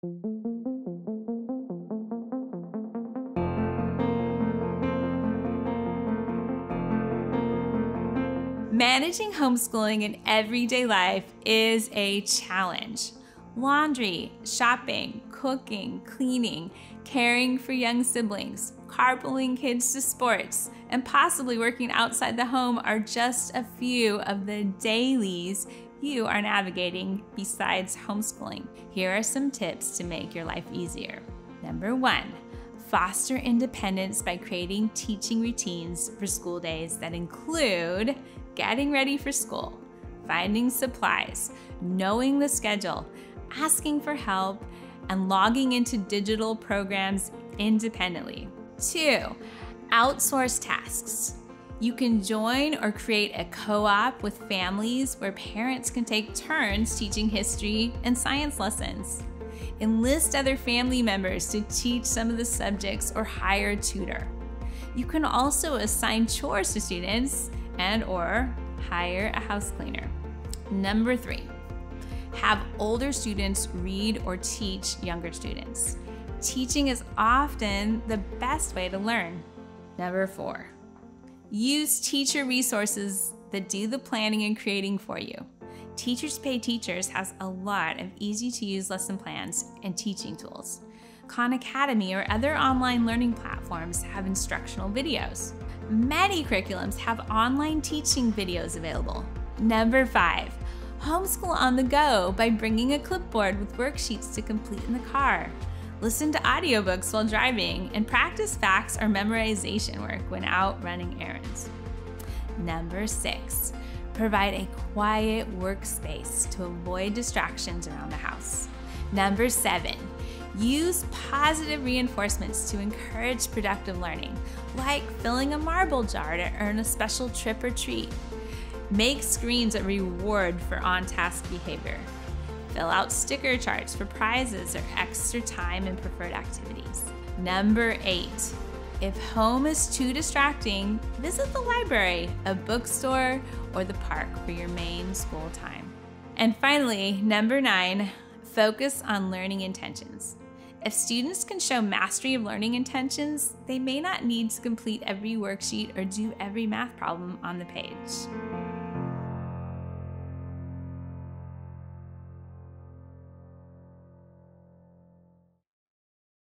Managing homeschooling in everyday life is a challenge. Laundry, shopping, cooking, cleaning, caring for young siblings, carpooling kids to sports, and possibly working outside the home are just a few of the dailies you are navigating besides homeschooling. Here are some tips to make your life easier. Number 1, foster independence by creating teaching routines for school days that include getting ready for school, finding supplies, knowing the schedule, asking for help, and logging into digital programs independently. 2, outsource tasks. You can join or create a co-op with families where parents can take turns teaching history and science lessons. Enlist other family members to teach some of the subjects or hire a tutor. You can also assign chores to students and/or hire a house cleaner. Number 3, have older students read or teach younger students. Teaching is often the best way to learn. Number 4, use teacher resources that do the planning and creating for you. Teachers Pay Teachers has a lot of easy-to-use lesson plans and teaching tools. Khan Academy or other online learning platforms have instructional videos. Many curriculums have online teaching videos available. Number 5, homeschool on the go by bringing a clipboard with worksheets to complete in the car. Listen to audiobooks while driving and practice facts or memorization work when out running errands. Number 6, provide a quiet workspace to avoid distractions around the house. Number 7, use positive reinforcements to encourage productive learning, like filling a marble jar to earn a special trip or treat. Make screens a reward for on-task behavior. Fill out sticker charts for prizes or extra time in preferred activities. Number 8, if home is too distracting, visit the library, a bookstore, or the park for your main school time. And finally, number 9, focus on learning intentions. If students can show mastery of learning intentions, they may not need to complete every worksheet or do every math problem on the page.